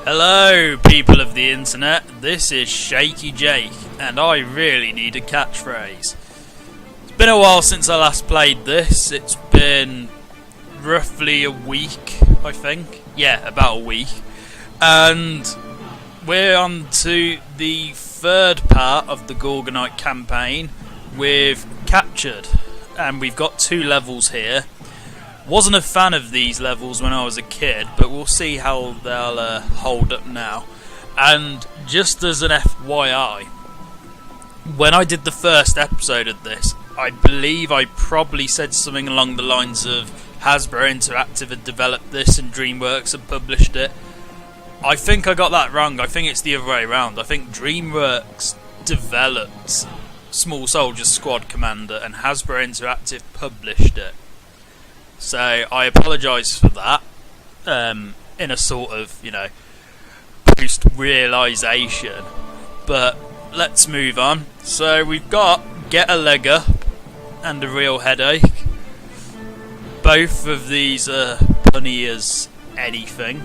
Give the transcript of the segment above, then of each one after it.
Hello, people of the internet. This is Shaky Jake, and I really need a catchphrase. It's been a while since I last played this. It's been roughly a week, I think. Yeah, about a week. And we're on to the third part of the Gorgonite campaign with Captured. And we've got 2 levels here. Wasn't a fan of these levels when I was a kid, but we'll see how they'll hold up now. And just as an FYI, when I did the first episode of this, I believe I probably said something along the lines of Hasbro Interactive had developed this and DreamWorks had published it. I think I got that wrong. I think it's the other way around. I think DreamWorks developed Small Soldier Squad Commander and Hasbro Interactive published it. So I apologise for that, in a sort of, post-realisation. But let's move on. So we've got Get a Leg Up and A Real Headache. Both of these are punny as anything.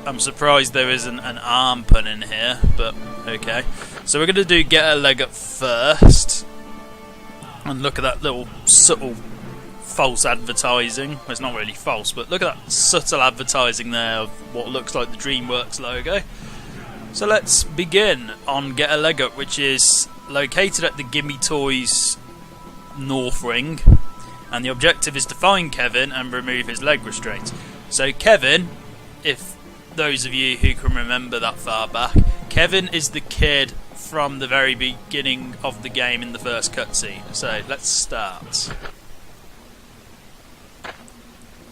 I'm surprised there isn't an arm pun in here, but okay. So we're going to do Get a Leg Up first. And look at that little subtle false advertising. Well, it's not really false, but look at that subtle advertising there of what looks like the DreamWorks logo. So let's begin on Get a Leg Up, which is located at the Gimme Toys North Ring, and the objective is to find Kevin and remove his leg restraints. So Kevin, if those of you who can remember that far back, Kevin is the kid from the very beginning of the game in the first cutscene. So let's start.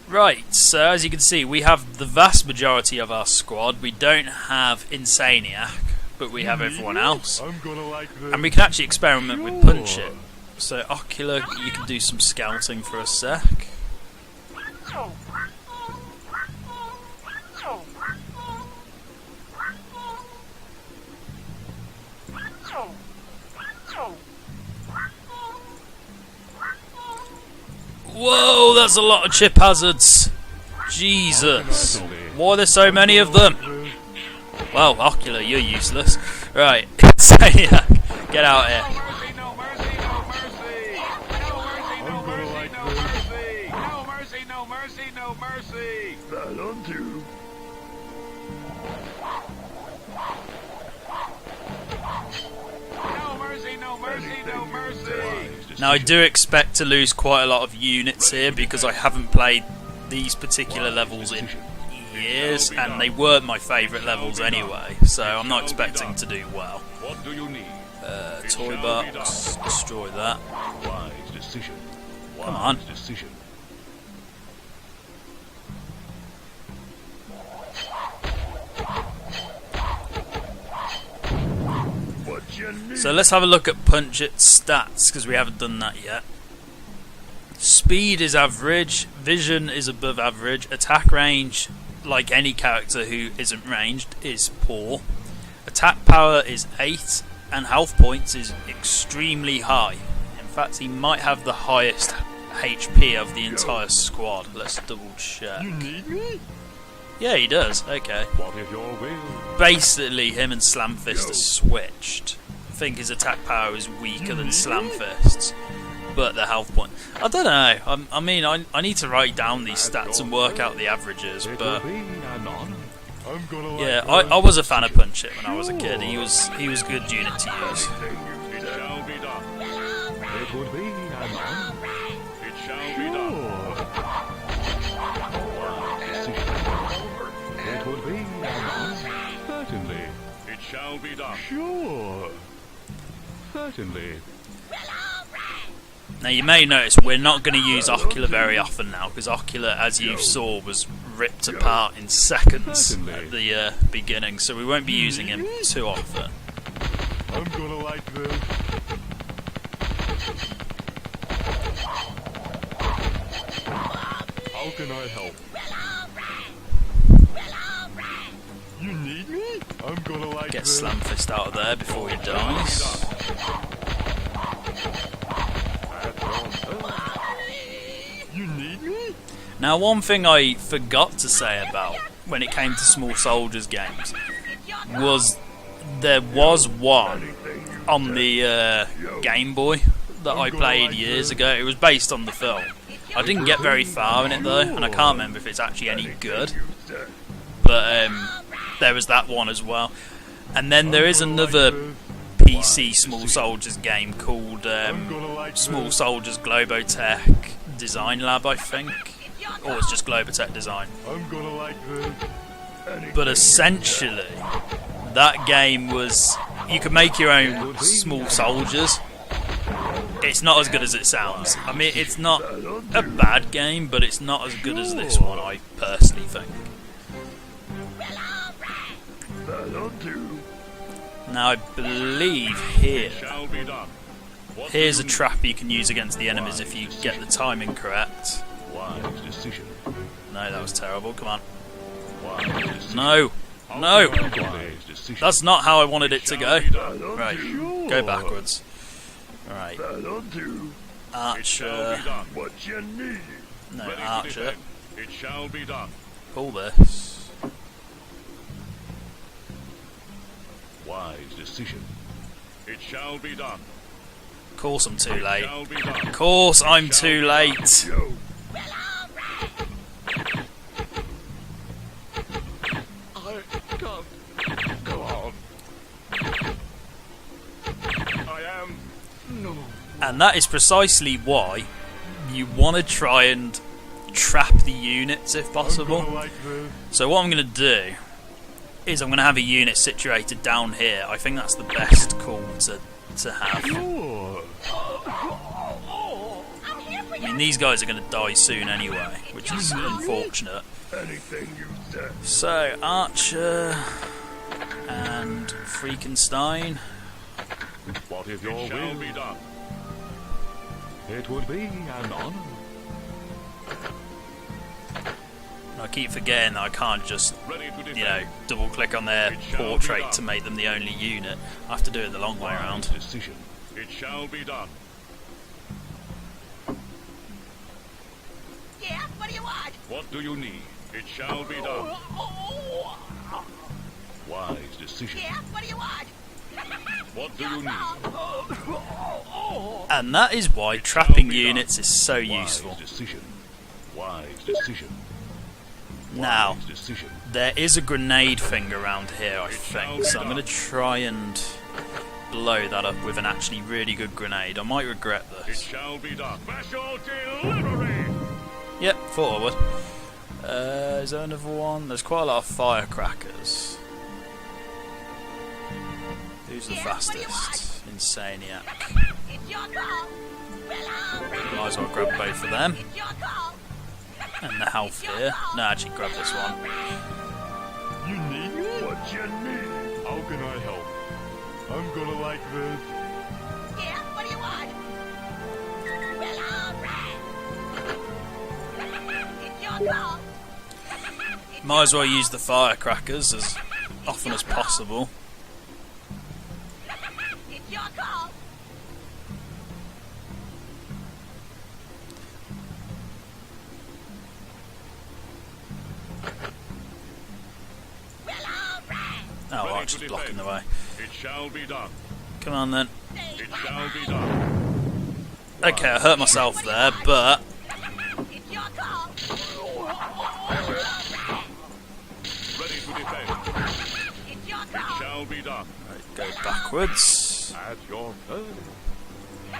Right, so as you can see, we have the vast majority of our squad. We don't have Insaniac, but we have everyone else. And we can actually experiment with Punch It. So Ocular, you can do some scouting for a sec. Whoa, that's a lot of chip hazards. Jesus. Why are there so many of them? Well, Ocular, you're useless. Right, Insaniac, get out here. No mercy. That'll do. No mercy. Now I do expect to lose quite a lot of units here because I haven't played these particular levels in years, and they weren't my favourite levels anyway, so I'm not expecting to do well. What do you need? Toy box, destroy that. Wise decision. Come on. Decision. So let's have a look at Punch It's stats, because we haven't done that yet. Speed is average, vision is above average, attack range, like any character who isn't ranged, is poor. Attack power is 8, and health points is extremely high. In fact, he might have the highest HP of the entire squad. Let's double check. You need me? Yeah, he does. Okay. What is your will? Basically, him and Slamfist are switched. I think his attack power is weaker than Slamfist's, but the health point, I don't know. I need to write down these stats and work out the averages. But yeah, I was a fan of Punch It when I was a kid. He was a good unit to use. It shall be done. It would be anon. It shall be done. It would be anon. Certainly. It shall be done. Sure. Certainly. Now you may notice we're not going to use Ocular very often now, because Ocular, as you saw, was ripped apart in seconds at the beginning, so we won't be using him too often. I'm gonna like this. How can I help? You need me? I'm gonna like Get this. Slamfist out of there before he dies. You need me? Now, one thing I forgot to say about when it came to small soldiers games was there was one on the Game Boy that I played years ago. It was based on the film. I didn't get very far in it though, and I can't remember if it's actually any good. But there was that one as well. And then there is another PC Small Soldiers game called Small Soldiers Globotech Design Lab, I think. Or it's just Globotech Design. But essentially, that game was... you could make your own small soldiers. It's not as good as it sounds. I mean, it's not a bad game, but it's not as good as this one, I personally think. Now, I believe here's a trap you can use against the enemies if you get the timing correct. No, that was terrible. Come on. No! No! That's not how I wanted it to go. Right, go backwards. Right. Archer. No, Archer. Pull this. Wise decision. It shall be done. Of course I'm too late. Of course I'm too late. I can't go on. I am... no. And that is precisely why you want to try and trap the units if possible. So what I'm going to do is I'm going to have a unit situated down here. I think that's the best call to have. I mean, these guys are going to die soon anyway, which is unfortunate. So, Archer and Freakenstein. What if your will be done? It would be an honor. I keep forgetting that I can't just, you know, double click on their portrait to make them the only unit. I have to do it the long way around. Decision. It shall be done. Yeah, what do you want? What do you need? It shall be done. Wise decision. Yeah, what do you want? What do you need? And that is why trapping units is so useful. Wise decision. Wise decision. Now, Wise decision. there is a grenade thing around here, I think, so I'm going to try and blow that up with an actually really good grenade. I might regret It this. shall be done. Special delivery. Yep, thought I would. Is there another one? There's quite a lot of firecrackers. Who's the fastest? Insaniac. It's your call. Well, Might as well grab both of them. it's your call. And the health here. No, actually grab this one. You need what you need. How can I help? I'm gonna like this. Yeah, what do you want? Well, alright. It's your call. Might as well use the firecrackers as often as possible. It's your call. Well, alright. Oh, well, just blocking the way. It shall be done. Come on then. It shall be done. Okay, I hurt myself there, but It's your call. Ready to defend. It's your It call. shall be done. right, go backwards. At your turn. Yeah,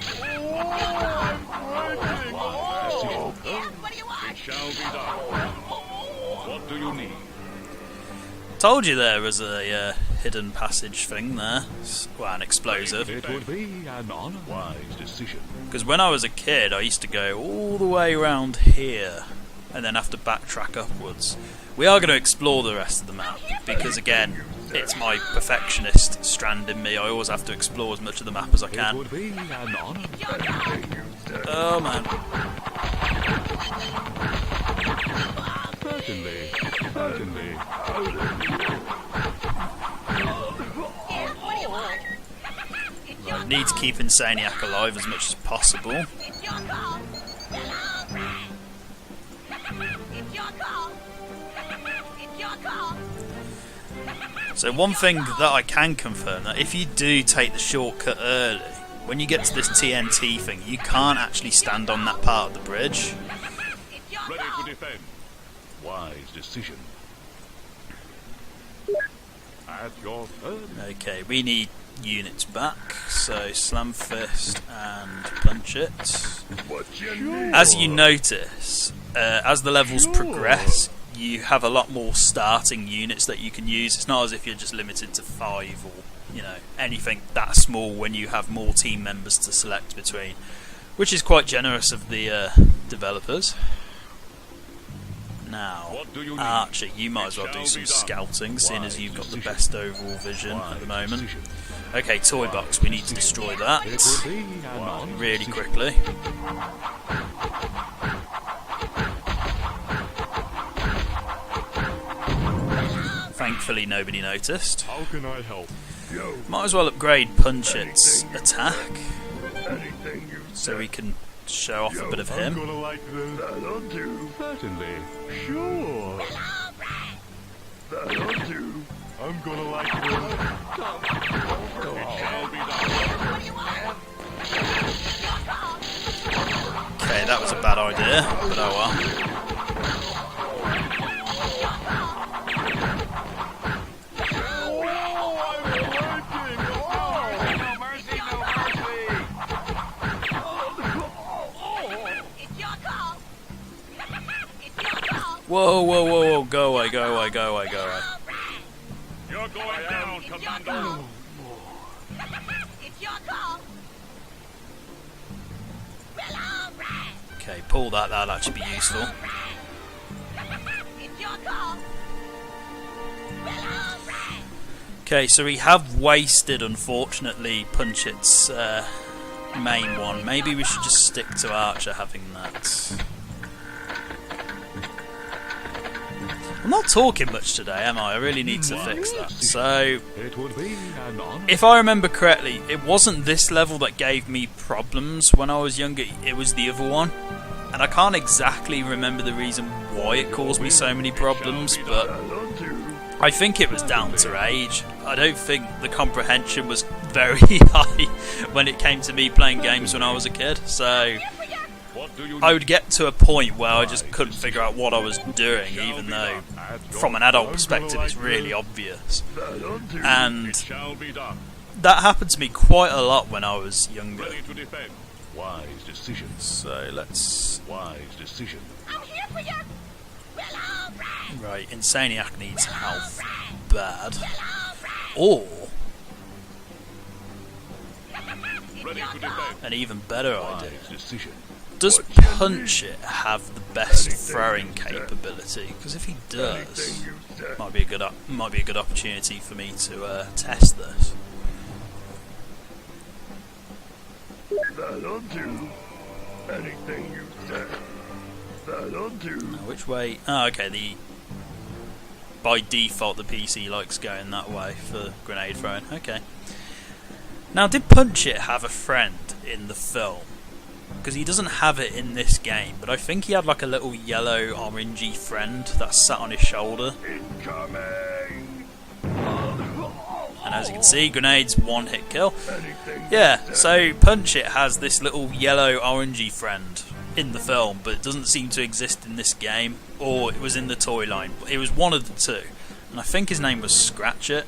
what do you It want? shall be done. What do you need? Told you there was a hidden passage thing there. Well, an explosive. It would be an honor. Wise decision. Because when I was a kid, I used to go all the way around here and then have to backtrack upwards. We are going to explore the rest of the map because, again, it's my perfectionist strand in me. I always have to explore as much of the map as I It can. would be an honor. Oh man. Certainly. Certainly. Yeah, what do you want? It's your I need to keep Insaniac alive as much as possible. It's your call. Well, alright. So one thing that I can confirm, that if you do take the shortcut early, when you get to this TNT thing, you can't actually stand on that part of the bridge. Ready to defend. Wise decision. At your turn. Okay, we need units back, so Slam Fist and Punch It. As you notice, as the levels progress, you have a lot more starting units that you can use. It's not as if you're just limited to 5 or, you know, anything that small when you have more team members to select between, which is quite generous of the developers. Now, Archer, you might as well do some scouting, seeing as you've got the best overall vision at the moment. Okay, Toy Box, we need to destroy that really quickly. Thankfully nobody noticed. How can I help? Might as well upgrade Punch It's attack, so we can show off a bit of him. I'm gonna like this. That'll do. Certainly. Sure. That'll do. I'm gonna like this. Okay, that was a bad idea, but oh well. Whoa, whoa, whoa, whoa, go away, go away, go away, go away. You're going down, Commando. It's your call. Well, all right. Okay, pull that, that'll actually be useful. It's your call. Well, all right. Okay, so we have wasted, unfortunately, Punch It's main one. Maybe we should just stick to Archer having that. I'm not talking much today, am I? I really need to fix that. So, if I remember correctly, it wasn't this level that gave me problems when I was younger, it was the other one. And I can't exactly remember the reason why it caused me so many problems, but I think it was down to age. I don't think the comprehension was very high when it came to me playing games when I was a kid, so I would get to a point where I just couldn't figure out what I was doing, even though from an adult perspective it's really obvious. And that happened to me quite a lot when I was younger. Wise decision. So let's... Wise decision. I'm here for you. Well, all right. Right, Insaniac needs health bad. Or Ready to defend. an even better idea. Wise decision. Does Punch It have the best throwing capability? Because if he does, might be a good opportunity for me to test this. That'll do. Anything you say. That'll do. Now, which way? Oh, okay. By default, the PC likes going that way for grenade throwing. Okay. Now, did Punch It have a friend in the film? Because he doesn't have it in this game, but I think he had like a little yellow orangey friend that sat on his shoulder. Incoming. And as you can see, grenades one hit kill. Yeah, so Punch It has this little yellow orangey friend in the film, but it doesn't seem to exist in this game, or it was in the toy line. It was one of the two, and I think his name was Scratch It.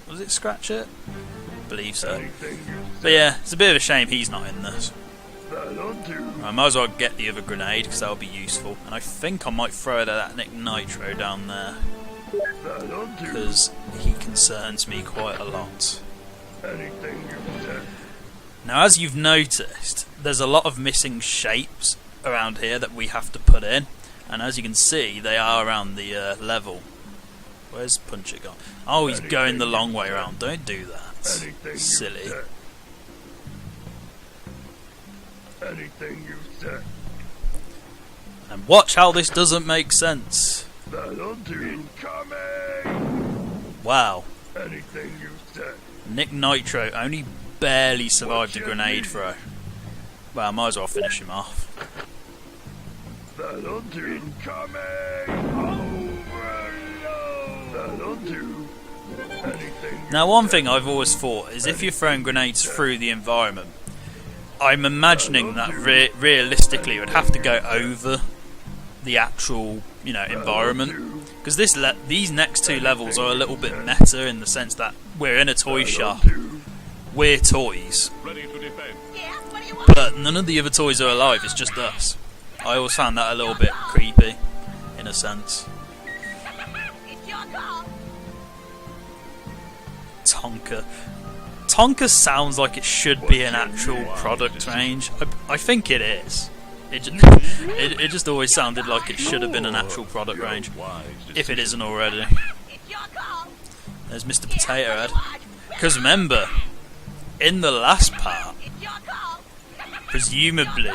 Was it Scratch It? I believe so. But yeah, it's a bit of a shame he's not in this. I might as well get the other grenade because that'll be useful, and I think I might throw it at that Nick Nitro down there because he concerns me quite a lot. Now, as you've noticed, there's a lot of missing shapes around here that we have to put in, and as you can see, they are around the level. Where's Punch It gone? Oh, he's going the long way around. Don't do that. Silly. Anything you say. And watch how this doesn't make sense. That'll do. Incoming. Wow. Anything you say. Nick Nitro only barely survived a grenade throw. Well, I might as well finish him off. That'll do. Incoming. Overload. That'll do. Now, one thing I've always thought is if you're throwing grenades through the environment, I'm imagining that realistically it would have to go over the actual, environment. Because these next two levels are a little bit meta in the sense that we're in a toy shop, we're toys, but none of the other toys are alive, it's just us. I always found that a little bit creepy, in a sense. Tonka. Tonka sounds like it should be an actual product range. I think it is. It just always sounded like it should have been an actual product range, if it isn't already. There's Mr. Potato Head. Because remember, in the last part, presumably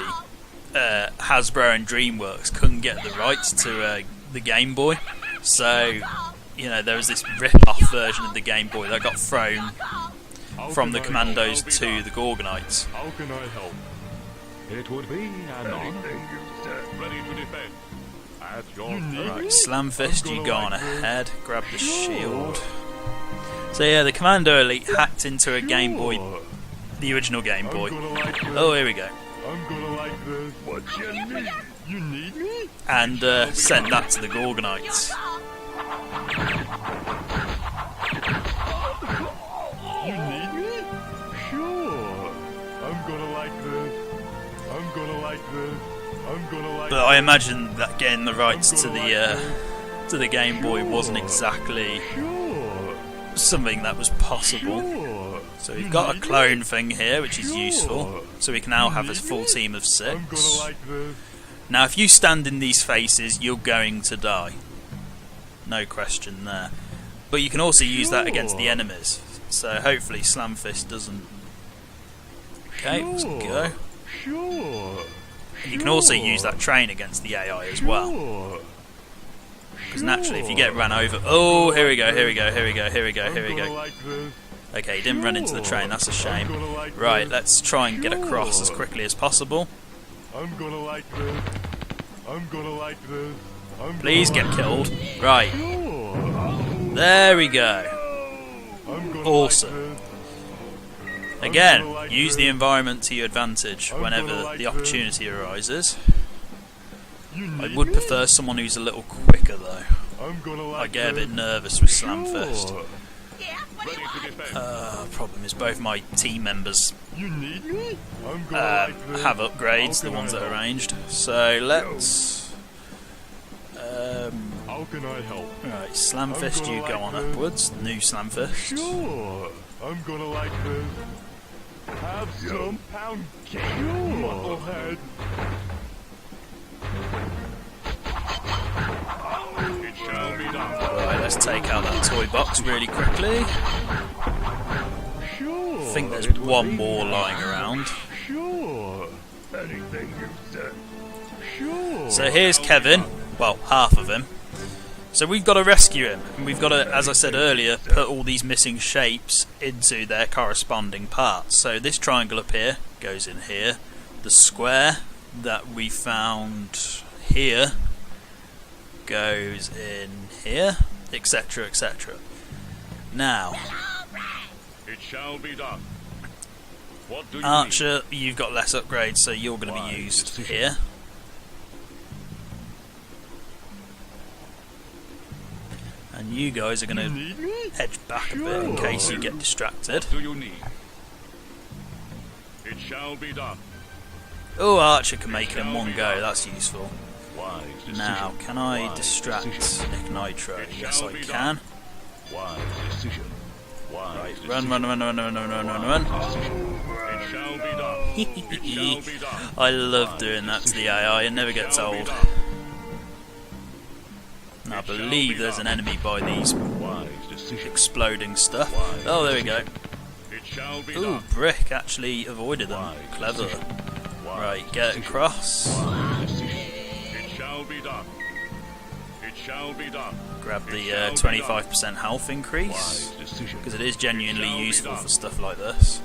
Hasbro and DreamWorks couldn't get the rights to the Game Boy, so there was this rip-off version of the Game Boy that got thrown from the Commandos to the Gorgonites. How can I help? It would be an honor. Ready to defend. At your Right, Slam Fist, you go on ahead. Grab the shield. So yeah, the Commando Elite hacked into a Game Boy, the original Game Boy. Oh, here we go. I'm gonna like this. What you need? You need me? And sent that to the Gorgonites. You need me? Sure. I'm gonna like this. I'm gonna like this. I'm gonna like. But I imagine that getting the rights to the Game Boy wasn't exactly something that was possible. So we've got a clone thing here, which is useful. So we can now have a full team of 6. Now, if you stand in these faces, you're going to die. No question there. But you can also use that against the enemies. So hopefully Slam Fist doesn't. Okay, let's go. And you can also use that train against the AI as well. Because naturally, if you get ran over... Oh, here we go, here we go, here we go, here we go, here we go. Okay, he didn't run into the train, that's a shame. Right, let's try and get across as quickly as possible. I'm gonna like this. I'm gonna like this. Please get killed. Right. There we go. Awesome. Again, use the environment to your advantage whenever the opportunity arises. I would prefer someone who's a little quicker though. I get a bit nervous with Slam Fist. Problem is both my team members have upgrades, the ones that are ranged. So let's... How can I help? Right, Slam Fist, you go on upwards. New Slam Fist. Sure. I'm gonna like this. Have some pound cake, musclehead. It shall be done. Right, let's take out that toy box really quickly. I think there's one more lying around. Sure. Anything you said. Sure. So here's Kevin. Well, half of him. So we've got to rescue him, and we've got to, as I said earlier, put all these missing shapes into their corresponding parts. So this triangle up here goes in here. The square that we found here goes in here, etc., etc. Now, It shall be done. What do you Archer, you've got less upgrades, so you're going to be used here. And you guys are going to edge back a bit in case you get distracted. What do you need? It shall be done. Oh, Archer can make it in one go, that's useful. Wise decision. Now, can I Wise distract decision. Nick Nitro? It Yes, shall I be can. done. Wise decision. Wise Right, decision. run, run, run, run, run, run, run, run, run. It shall be done. It shall be done. I love doing that to the AI, it never gets old. And I believe there's an enemy by these Wise decision. exploding stuff. Oh, there we go. It shall be Ooh, done. Brick actually avoided them. Wise Clever. decision. Wise Right, get decision. across. Wise decision. It shall be done. It shall be done. Grab the It shall be 25% health increase. Wise decision. Because it is genuinely It shall be useful done. for stuff like this.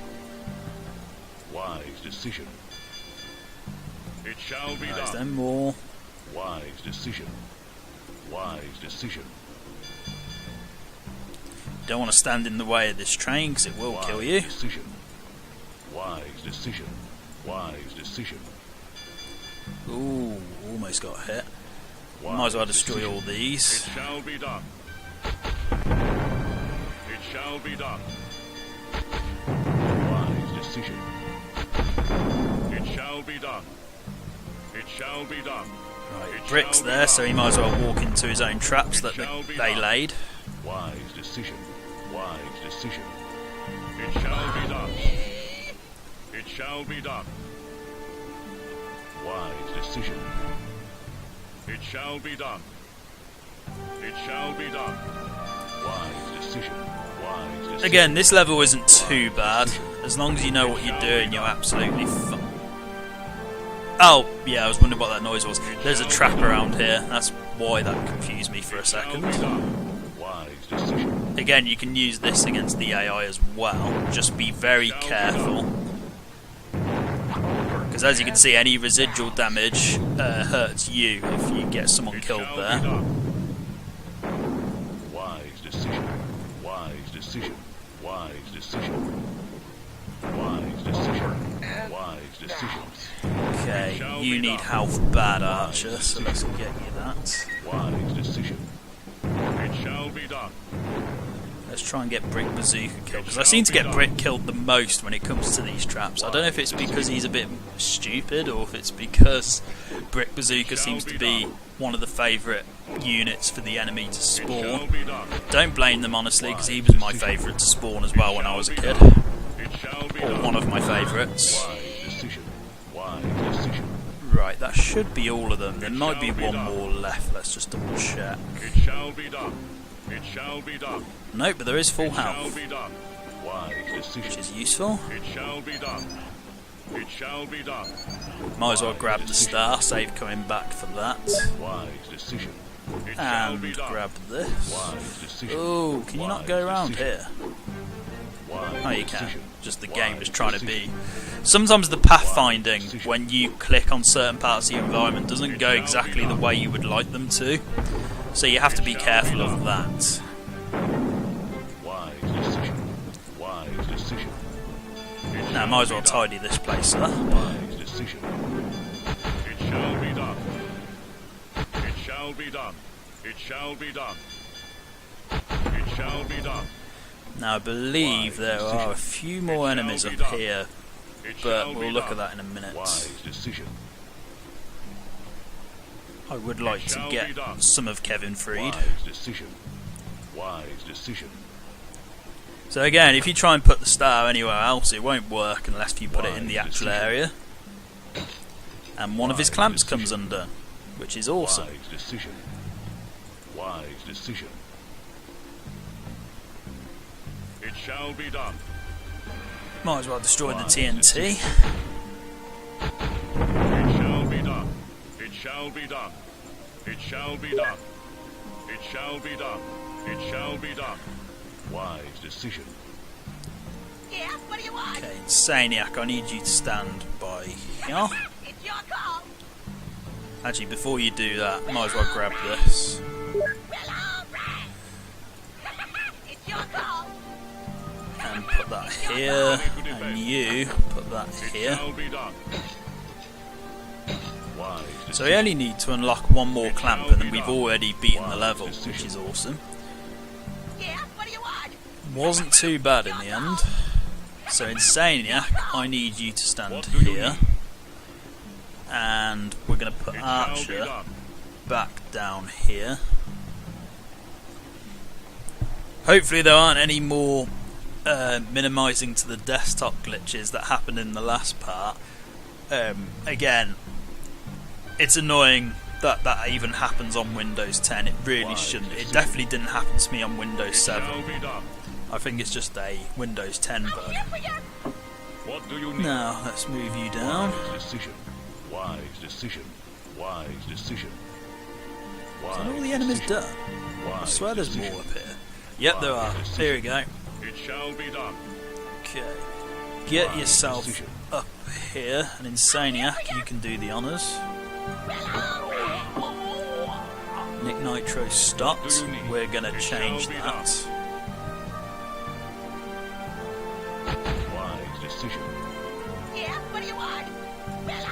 Wise decision. It shall be Right, done. then more. Wise decision. Wise decision. don't want to stand in the way of this train because it will kill you. Decision. Wise decision. Wise decision. Ooh, almost got hit. Wise Might as well destroy decision. all these. It shall be done. It shall be done. Wise decision. It shall be done. It shall be done. Right, Brick's there, so he might as well walk into his own traps that they laid. Wise decision. Wise decision. It shall be done. It shall be done. Wise decision. It shall be done. It shall be done. Wise decision. Wise decision. Again, this level isn't too bad. As long as you know what you're doing, you're absolutely fine. Oh, yeah, I was wondering what that noise was. There's a trap around here. That's why that confused me for a second. Wise decision. Again, you can use this against the AI as well. Just be very careful. Because as you can see, any residual damage hurts you if you get someone killed there. Wise decision. Wise decision. Wise decision. Wise decision. Wise decision. Okay, you need health bad, Archer, so let's get you that. Wise decision. It shall be done. Let's try and get Brick Bazooka killed, because I seem to get Brick killed the most when it comes to these traps. I don't know if it's because he's a bit stupid, or if it's because Brick Bazooka seems to be one of the favourite units for the enemy to spawn. Don't blame them, honestly, because he was my favourite to spawn as well when I was a kid. Or one of my favourites. Right, that should be all of them. There might be one more left. Let's just double check. It shall be done. It shall be done. Nope, but there is full It shall health, be done. Wise decision. which is useful. It shall be done. It shall be done. Might as well grab the star, save coming back for that. Wise decision. It shall And be done. grab this. Wise decision. Oh, can you not go around here? Wise Oh, you can. decision. Just the game Wise is trying to decision. be... Sometimes the pathfinding, when you click on certain parts of the environment, doesn't go exactly the way you would like them to. So you have to be careful of that. Wise decision. Wise decision. It Now, I shall might as well be done. tidy this place up. Wise decision. It shall be done. It shall be done. It shall be done. It shall be done. Now, I believe there are a few more enemies up here, It but shall we'll be look done. at that in a minute. Wise decision. I would like to get some of Kevin freed. Wise decision. Wise decision. So again, if you try and put the star anywhere else, it won't work unless you put it in the actual area. And one of his clamps comes undone, which is awesome. Wise decision. Wise decision. It shall be done. Might as well destroy the TNT. It shall be done. It shall be done. It shall be done. It shall be done. It shall be done. Wise decision. Yeah, what do you want? Okay, Insaniac, I need you to stand by here. It's your call. Actually, before you do that, I might as well grab this. Well, all right. It's your call. And put that here. And you put that It here. shall be done. Wise decision. So we only need to unlock one more clamp and then we've already beaten the level, which is awesome. Yeah, what do you want? Wasn't too bad in the end. So Insaniac, I need you to stand What do you here. need? And we're going to put It shall be Archer done. back down here. Hopefully there aren't any more minimising to the desktop glitches that happened in the last part. Again, it's annoying that that even happens on Windows 10. It really shouldn't. It definitely didn't happen to me on Windows It 7. shall be done. I think it's just a Windows 10 bug. Here for you. What do you need? Now, let's move you down. Wise decision. Wise decision. Wise decision. Is that all the enemies done? I swear there's more up here. Yep, there are. Here we go. It shall be done. Okay. Get yourself up here, and Insaniac, you can do the honours. Nick Nitro stopped. We're going to change that. decision. Yeah, what do you want? Well,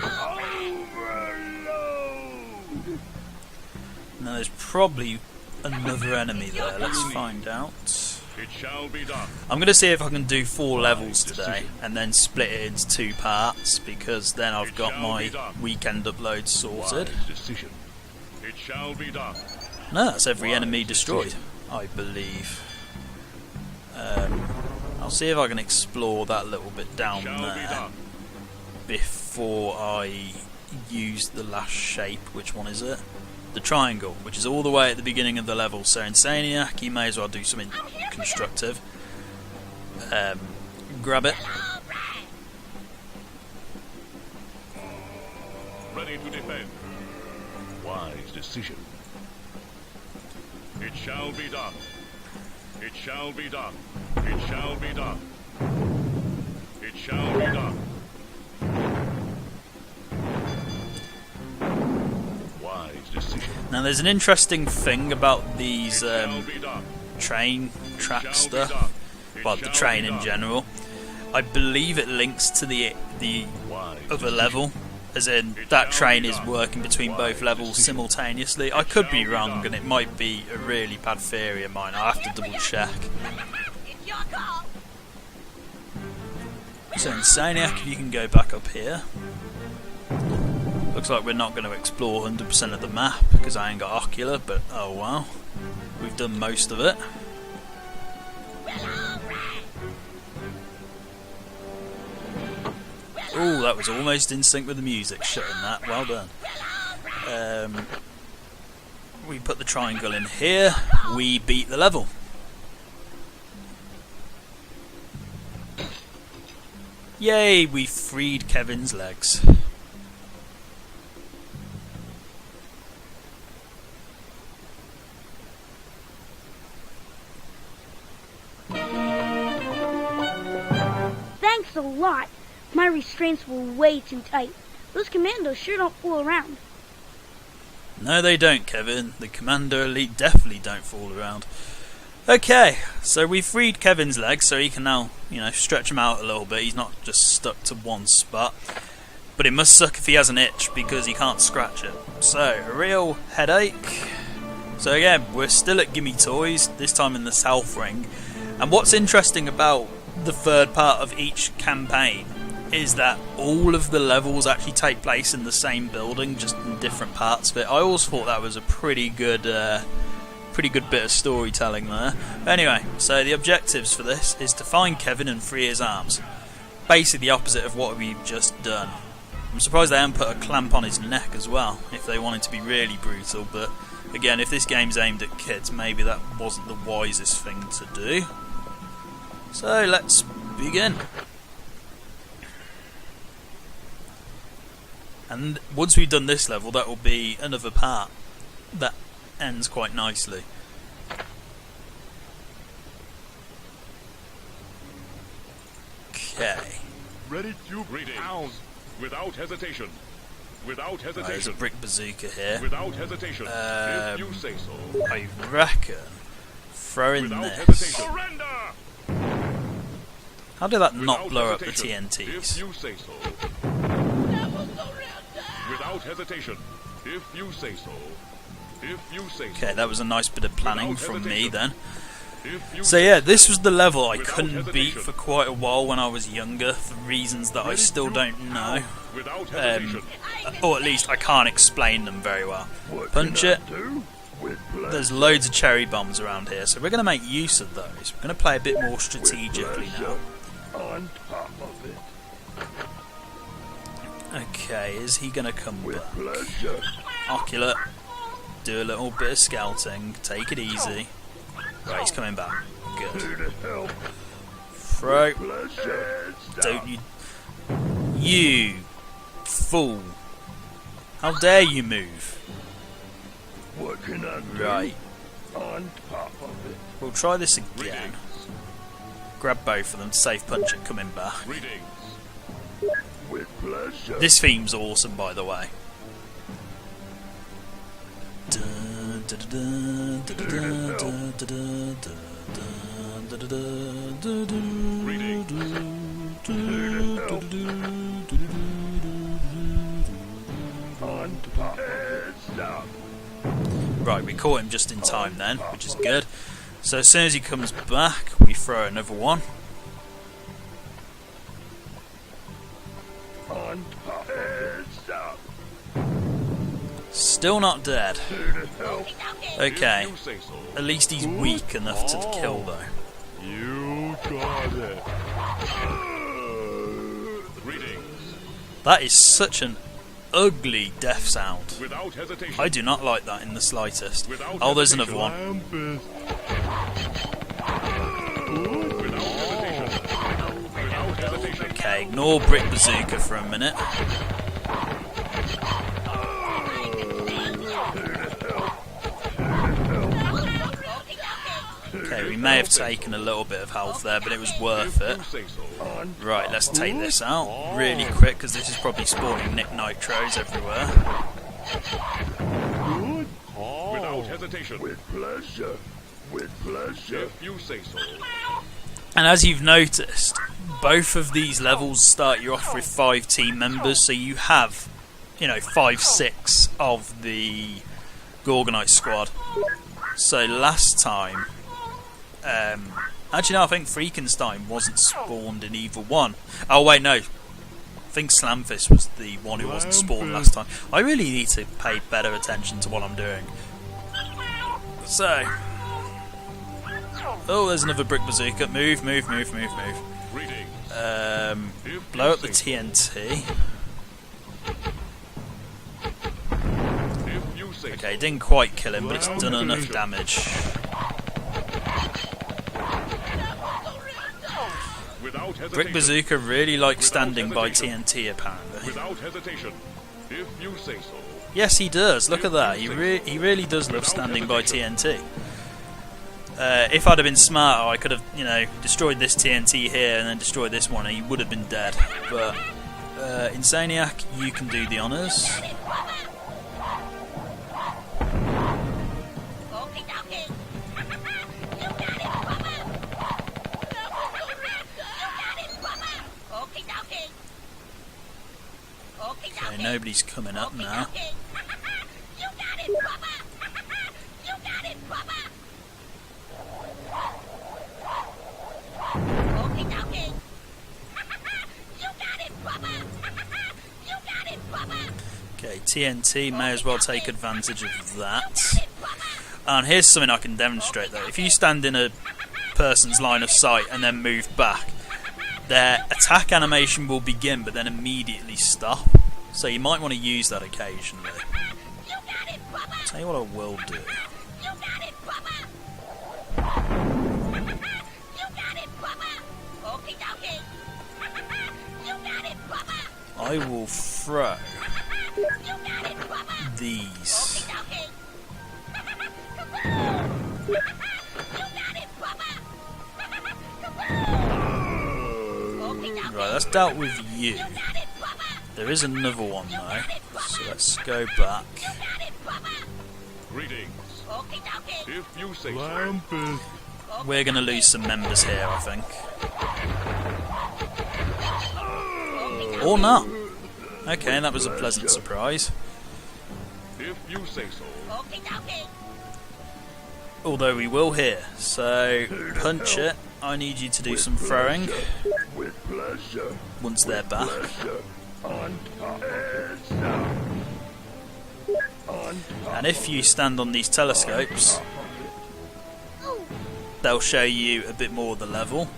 Overload! Now there's probably another enemy there. Let's find out. It shall be done. I'm going to see if I can do 4 levels today and then split it into 2 parts, because then I've got my weekend uploads sorted. Wise decision. It shall be done. No, that's every enemy destroyed, I believe. I'll see if I can explore that little bit down Shall be there done. before I use the last shape. Which one is it? The triangle, which is all the way at the beginning of the level. So Insaniac, you may as well do something constructive. Grab it. Ready to defend. Wise decision. It shall be done. It shall be done. It shall be done. It shall be done. Wise decision. Now there's an interesting thing about these Shall be done. train track Shall be stuff, done. It well, the shall train be in done. general. I believe it links to the Wise other decision. level, as in It that shall train be is done. working between both Wise levels decision. simultaneously. I could be shall be wrong, done. and it might be a really bad theory of mine. I'll have to double check. it's your call. So Insaniac, if you can go back up here. Looks like we're not going to explore 100% of the map because I ain't got ocular, but oh well. We've done most of it. Oh, that was almost in sync with the music. Shutting that, well done. We put the triangle in here. We beat the level. Yay, we freed Kevin's legs. Thanks a lot. My restraints were way too tight. Those commandos sure don't fool around. No, they don't, Kevin. The Commando Elite definitely don't fool around. Okay, so we freed Kevin's legs, so he can now, stretch them out a little bit. He's not just stuck to one spot. But it must suck if he has an itch, because he can't scratch it. So, a real headache. So again, we're still at Gimme Toys, this time in the South Ring. And what's interesting about the third part of each campaign is that all of the levels actually take place in the same building, just in different parts of it. I always thought that was a pretty good bit of storytelling there. Anyway, so the objectives for this is to find Kevin and free his arms. Basically the opposite of what we've just done. I'm surprised they haven't put a clamp on his neck as well, if they wanted to be really brutal, but again, if this game's aimed at kids, maybe that wasn't the wisest thing to do. So let's begin. And once we've done this level, that will be another part that ends quite nicely. Okay. Ready to Greetings. pounce. Without hesitation. Without There's a hesitation. brick bazooka here. Without hesitation. If you say so. I reckon throw in Without this. hesitation. Surrender! How did that not Without blow up the hesitation. If TNTs? you say so. Without hesitation. If you say so. If you say so. Okay, that was a nice bit of planning Without from me hesitation. then. If you So say yeah, this was the level I Without couldn't beat hesitation. for quite a while when I was younger, for reasons that I still don't know. Without hesitation. Or at least I can't explain them very well. What Punch can I it. do? With pleasure. There's loads of cherry bombs around here, so we're going to make use of those. We're going to play a bit more strategically now. On top of it. Okay, is he going to come With back? pleasure. Ocular, do a little bit of scouting, take it easy. Right, he's coming back. Good. Here to help. Throw. Pleasure. Don't you... You fool. How dare you move? What can I do? Right, On top of it. we'll try this again. Greetings. Grab both of them, safe punch it, coming back. Greetings. With pleasure. This theme's awesome, by the way. Dun, dun, dun, dun, dun, dun, dun, dun, dun, dun, dun, dun, dun, dun, Greetings. dun, dun. caught him just in time then, which is good. So as soon as he comes back, we throw another one. On heads up. Still not dead. Okay, If you say so. at least he's weak enough to kill though. You got it. Greetings. That is such an ugly death sound. Without hesitation. I do not like that in the slightest. Without Oh, there's hesitation. another one. Krampus. Without hesitation. Without hesitation. Okay, ignore Brick Bazooka for a minute. Okay, we may have taken a little bit of health there, but it was worth it. You say so. Right, let's take this out really quick, because this is probably spawning Nick Nitros everywhere. Good call. Without hesitation. With pleasure. With pleasure. If you say so. And as you've noticed, both of these levels start you off with 5 team members, so you have, 5-6 of the Gorgonite squad. So last time, actually no, I think Freakenstein wasn't spawned in either one. Oh wait, no, I think Slamfist was the one who wasn't spawned last time. I really need to pay better attention to what I'm doing. So, oh, there's another Brick Bazooka. Move. Greetings. Blow up the TNT. If you say Okay, didn't quite kill him, but it's done enough damage. Without hesitation. Brick Bazooka really likes standing by TNT, apparently. Without hesitation. If you say so. Yes, he does. Look at that. He really does love standing by TNT. If I'd have been smarter, I could have, destroyed this TNT here and then destroyed this one, and he would have been dead. But Insaniac, you can do the honours. Okay, nobody's coming up now. Okay, TNT may as well take advantage of that. And here's something I can demonstrate though. If you stand in a person's line of sight and then move back, their attack animation will begin but then immediately stop. So you might want to use that occasionally. Tell you what I will do. I will throw these. Right, that's dealt with you. There is another one though, so let's go back. Greetings. If you say so. Krampus. We're going to lose some members here, I think. Or not. Okay, that was a pleasant surprise. If you say so. Although we will here, so punch it. I need you to do some throwing With pleasure. once they're back. Pleasure. On heads up. On And if you stand on these telescopes, they'll show you a bit more of the level.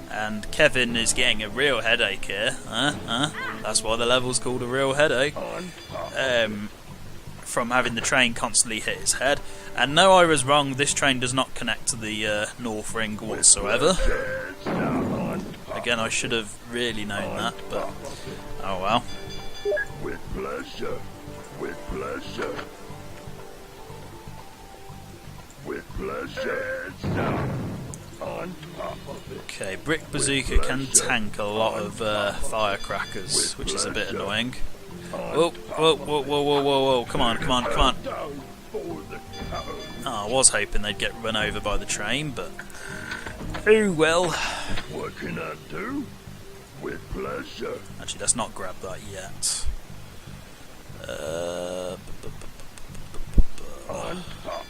And Kevin is getting a real headache here. That's why the level's called a real headache. From having the train constantly hit his head. And no, I was wrong, this train does not connect to the North Ring whatsoever. Again, I should have really known that, but oh well. With pleasure. With pleasure. With pleasure. On top of it. Okay, Brick Bazooka can tank a lot of firecrackers, which is a bit annoying. Whoa, whoa, whoa, whoa, whoa, whoa, whoa, come on, come on, come on. Down for the town. Oh, I was hoping they'd get run over by the train, but oh well. What can I do? With pleasure. Actually, let's not grab that yet. On top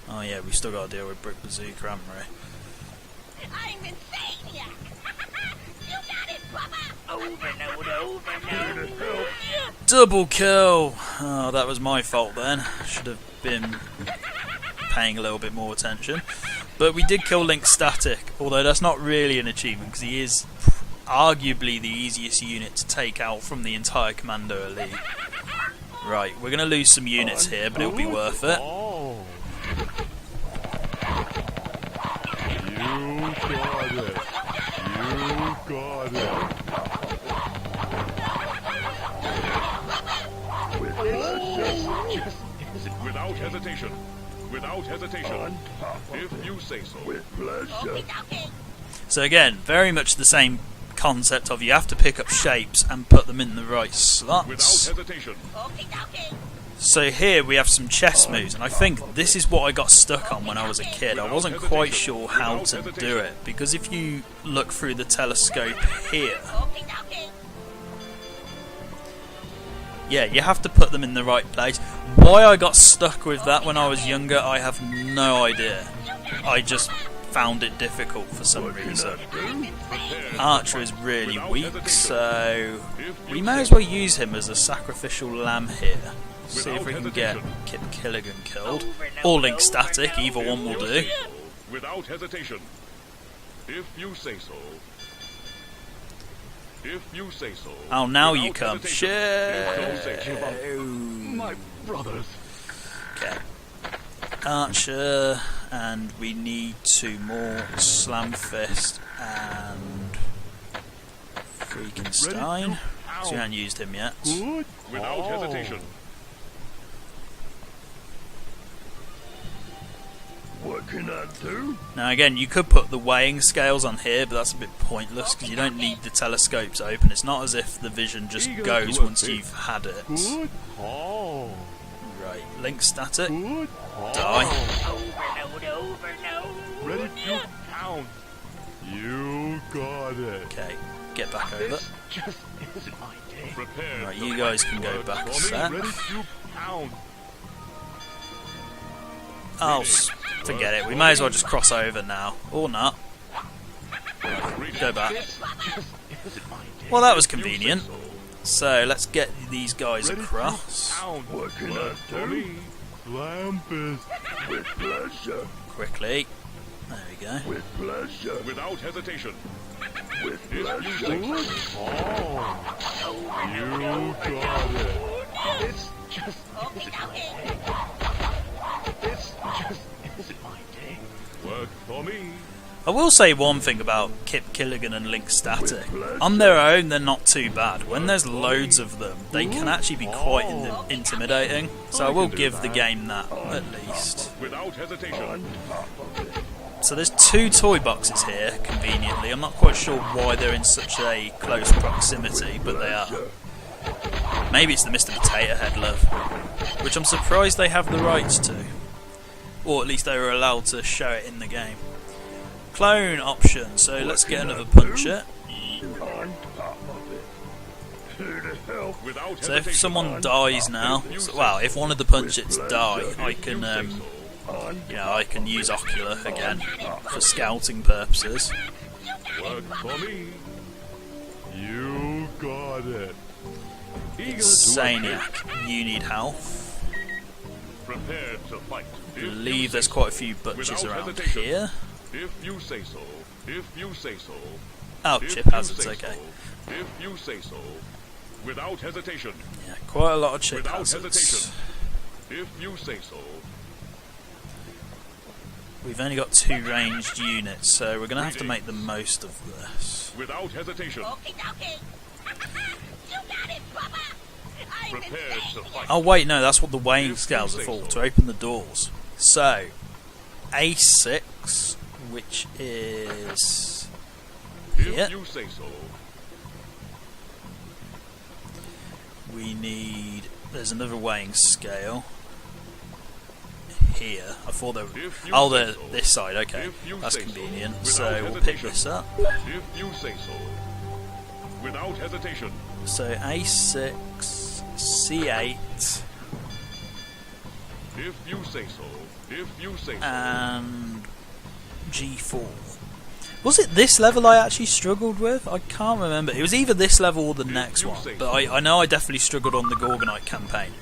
Oh yeah, we still got to deal with Brick Bazooka, haven't we? I'm Insaniac! You got it, Bubba! Overload. Double kill! Oh, that was my fault then. Should have been paying a little bit more attention. But we did kill Link Static, although that's not really an achievement because he is arguably the easiest unit to take out from the entire Commando Elite. Right, we're going to lose some units here, but it'll be worth it. Oh. You got it. You got it. Without hesitation. Without hesitation. If you say so. Okey-dokey. So again, very much the same concept of you have to pick up shapes and put them in the right Without slots. hesitation. Okey-dokey. So here we have some chess moves, and I think this is what I got stuck on when I was a kid. I wasn't quite sure how to do it, because if you look through the telescope here, Okey-dokey. yeah, you have to put them in the right place. Why I got stuck with that when I was younger, I have no idea. I just found it difficult for some reason. Archer is really weak, so we may as well use him as a sacrificial lamb here. See if we can get Kip Killigan killed, or Link Static, either one will do. Without hesitation. If you say so. If you say so. Oh, now Without you come. hesitation. If you say so. My brothers. Okay. Archer, and we need 2 more. Slam Fist and Freakenstein. So we haven't used him yet. Good. Without hesitation. What can I do? Now again, you could put the weighing scales on here, but that's a bit pointless because you don't need the telescopes open. It's not as if the vision just goes once you've had it. Good. Oh. Right, Link Static, Good. die. Overload. Ready to pound. You got it. Okay, get back over. This just isn't my day. Prepare. Right, to you fight. guys can go back a sec. Ready to pound. Oh, forget it. We may as well just cross over now, or not. Go back. This just isn't my day. Well, that was convenient. So let's get these guys across Pound. What can I do? Slam fist. With pleasure. quickly. There we go. With pleasure. Without hesitation. With If you pleasure. say so. Oh. You got it. It's just isn't my day. It's just isn't my day. Work for me. I will say one thing about Kip Killigan and Link Static. On their own, they're not too bad. When there's loads of them, they can actually be quite intimidating. So I will give the game that, at least. Without hesitation. So there's 2 toy boxes here, conveniently. I'm not quite sure why they're in such a close proximity, but they are. Maybe it's the Mr. Potato Head love, which I'm surprised they have the rights to. Or at least they were allowed to show it in the game. Clone option, so let's get another puncher. Without So if hesitation. someone dies now, well, if one of the punchets die, I can, I can use Ocular again for scouting purposes. Work for me. You got it. Saniac, you need health. Prepared to fight. I believe there's quite a few butchers around here. If you say so. If you say so. Oh, If chip you hazards, say okay. so. If you say so. Without hesitation. Yeah, quite a lot of chip Without hazards. hesitation. If you say so. We've only got 2 ranged units, so we're going to have to make the most of this. Without hesitation. Okey-dokey. You got it, Bubba. I'm Prepared to fight. Oh wait, no, that's what the weighing scales are for, to open the doors. So, A6, which is here. If you say so. We need... There's another weighing scale here. I thought they were... If you Oh, say they're so. this side, okay. If you That's say so. convenient. Without So we'll pick hesitation. this up. If you say so. Without hesitation. So A6, C8, If you say so. If you say so. and G4. Was it this level I actually struggled with? I can't remember. It was either this level or the next one, but I know I definitely struggled on the Gorgonite campaign.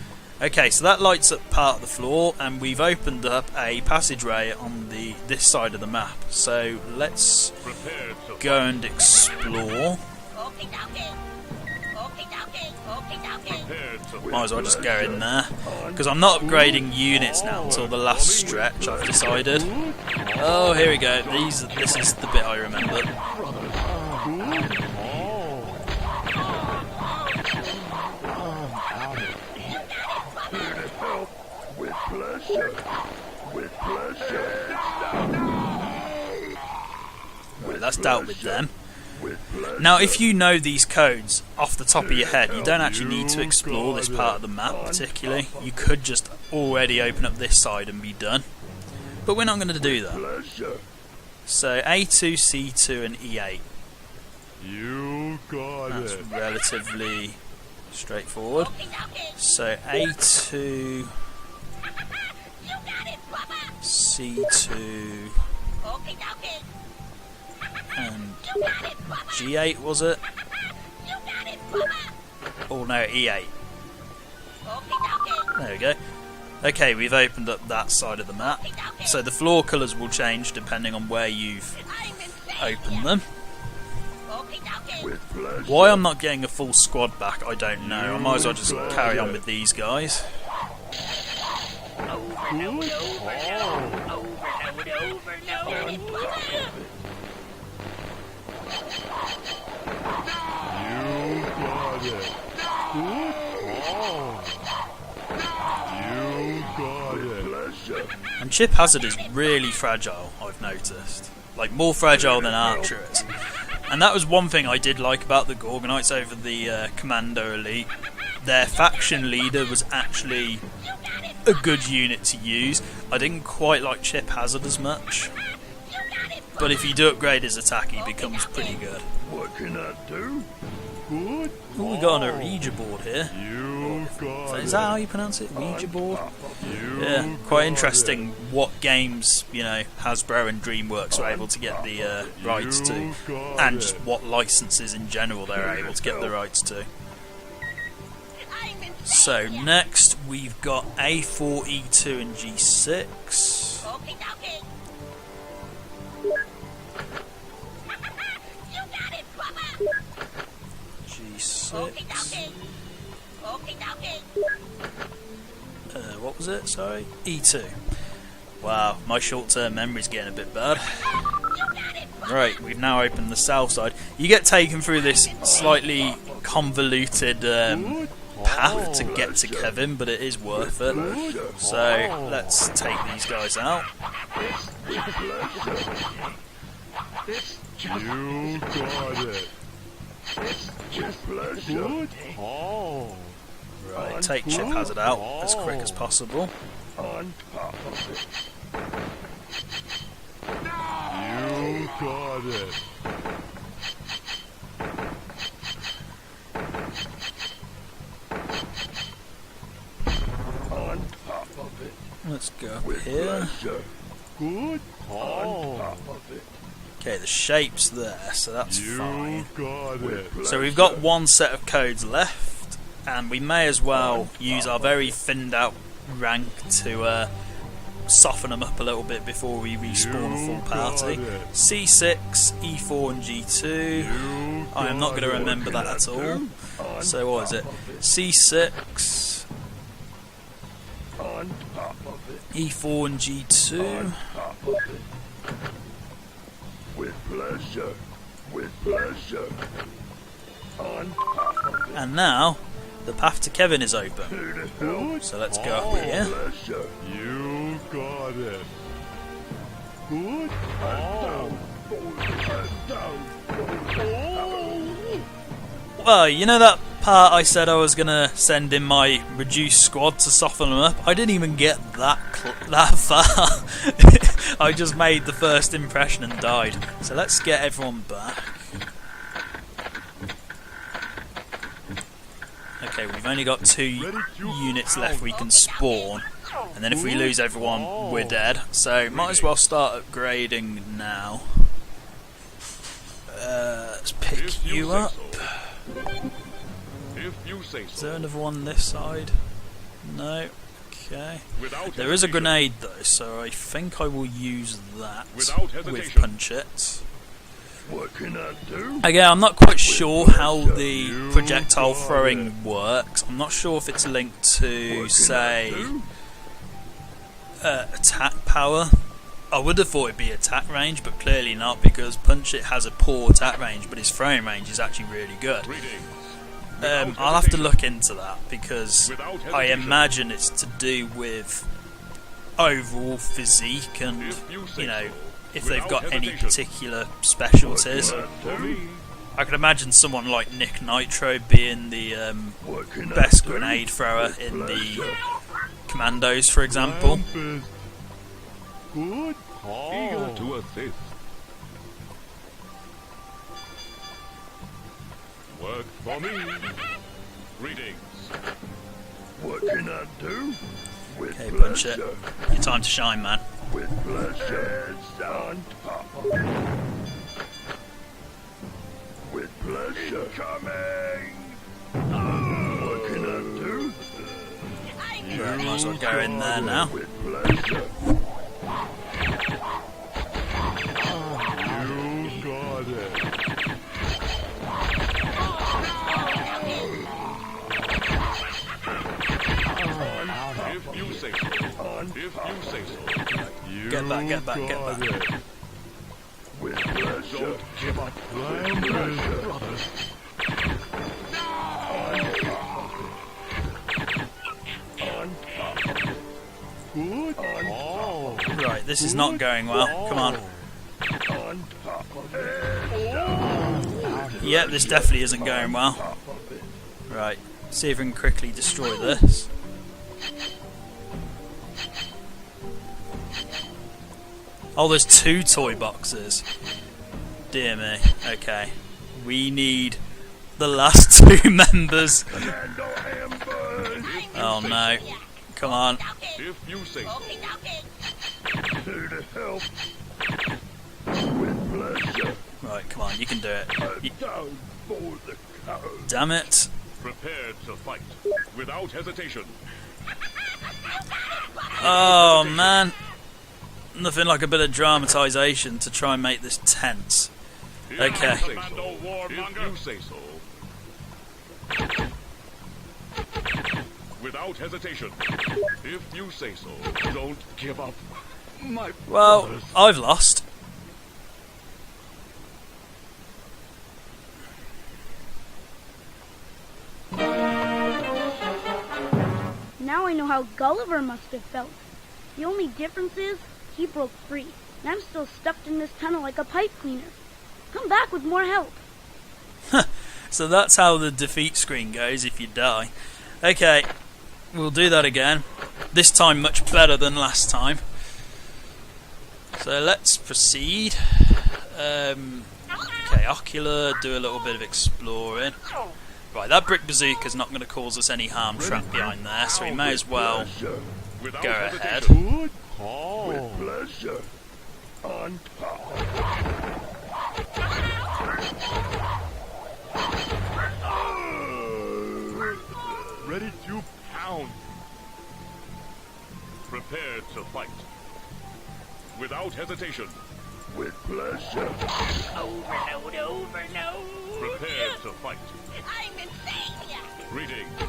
Okay, so that lights up part of the floor, and we've opened up a passageway on this side of the map. So let's Prepare to go and explore. prepare to Might as well just go in there, because I'm not upgrading units now until the last stretch, I've decided. Oh, here we go. This is the bit I remember. With pleasure. With pleasure. Right, that's dealt with them. With pleasure. Now, if you know these codes off the top of your head, you don't actually need to explore this part of the map particularly. You could just already open up this side and be done. But we're not going to do that. Pleasure. So A2, C2 and E8. You got That's it. relatively straightforward. So A2, C2 and G8, was it? Oh no, E8. There we go. Okay, we've opened up that side of the map. So the floor colours will change depending on where you've opened them. With pleasure. Why I'm not getting a full squad back, I don't know. I might as well just carry on with these guys. You got it. Good. Oh. You got it. Pleasure. And Chip Hazard is really fragile, I've noticed. Like, more fragile than Archer is. And that was one thing I did like about the Gorgonites over the Commando Elite. Their faction leader was actually a good unit to use. I didn't quite like Chip Hazard as much. But if you do upgrade his attack, he becomes pretty good. What can I do? Good. Oh, we got an Ouija board here. You got it. Is that how you pronounce it? Ouija board? You Yeah, quite got interesting what games, you know, Hasbro and DreamWorks were able to get the rights to, You got and it. just what licenses in general they're able to get the rights to. So next we've got A4, E2 and G6. G6. What was it? Sorry? E2. Wow, my short-term memory's getting a bit bad. Right, we've now opened the south side. You get taken through this slightly convoluted path to get to Kevin, but it is worth it. So let's take these guys out. You got it. Just pleasure. Good. Oh. Right, take Chip Hazard out as quick as possible. On top of it. You got it. On top of it. Let's go up With here. pleasure. Good. On top of it. Okay, the shape's there, so that's fine. You got it. So we've got one set of codes left, and we may as well use our very thinned out rank to soften them up a little bit before we respawn a full party. C6, E4 and G2. I am not going to remember that at all. So what is it? C6, On top of it. E4 and G2. Top of it. With pleasure. With pleasure. On top of it. And now, the path to Kevin is open. To the hill. So let's go up here. Pleasure. You got it. Good. Oh. Well, you know that part I said I was going to send in my reduced squad to soften them up? I didn't even get that far. I just made the first impression and died. So let's get everyone back. Okay, we've only got 2 units left we can spawn. And then if we lose everyone, we're dead. So might as well start upgrading now. Let's pick you up. If you say Is so. there another one this side? No. Okay. There is a grenade though, so I think I will use that with punch it. What can I do? Again, I'm not quite sure how the projectile throwing works. I'm not sure if it's linked to, say, attack power. I would have thought it'd be attack range, but clearly not, because Punch It has a poor attack range, but his throwing range is actually really good. I'll have to look into that, because I imagine it's to do with overall physique and, you know, if they've got any particular specialties. I could imagine someone like Nick Nitro being the best grenade thrower in the Commandos, for example. Good call. Eager to assist. Work for me. Greetings. What can I do? With Okay, Punch It. pleasure. Your time to shine, man. With pleasure. On top of it. With pleasure. Coming. What can I do? Right, might as well go in there now. With pleasure. You got it. If you say so. If you say so. Get back, get back, get back. With pleasure. Don't give up. Good. Oh. Right, this is not going well. Come on. On top of it. Yeah, this definitely isn't going well. Right, see if we can quickly destroy this. Oh, there's 2 toy boxes. Dear me. Okay. We need the last 2 members. Oh no. Come on. If you say so. Here to help. With pleasure. Right, come on, you can do it. Down for the count. Damn it. Prepared to fight. Without hesitation. Oh man. Nothing like a bit of dramatisation to try and make this tense. Okay. Commando Warmonger. If you say so. Without hesitation. If you say so. Don't give up. My Well, brothers. I've lost. Now I know how Gulliver must have felt. The only difference is he broke free, and I'm still stuck in this tunnel like a pipe cleaner. Come back with more help. So that's how the defeat screen goes if you die. Okay, we'll do that again. This time much better than last time. So let's proceed. Okay, Ocular, do a little bit of exploring. Right, that brick bazooka's not going to cause us any harm trapped behind there, so we may as well Without go ahead. hesitation. Good call. With pleasure. On top. Ready to pound. Prepared to fight. Without hesitation. With pleasure. Overload, overload. Prepared to fight. I'm insane. Greetings.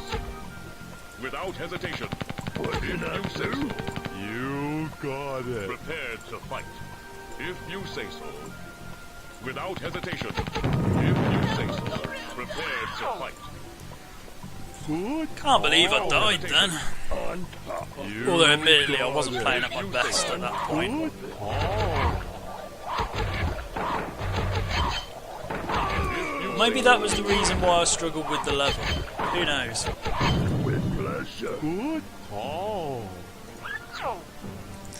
Without hesitation. What can I do? You got it. Prepared to fight. If you say so. Without hesitation. If you say so. Prepared to fight. Good. Can't believe I died then. On top. Although admittedly I wasn't playing at my best at that point. Maybe that was the reason why I struggled with the level. Who knows? With pleasure. Good call.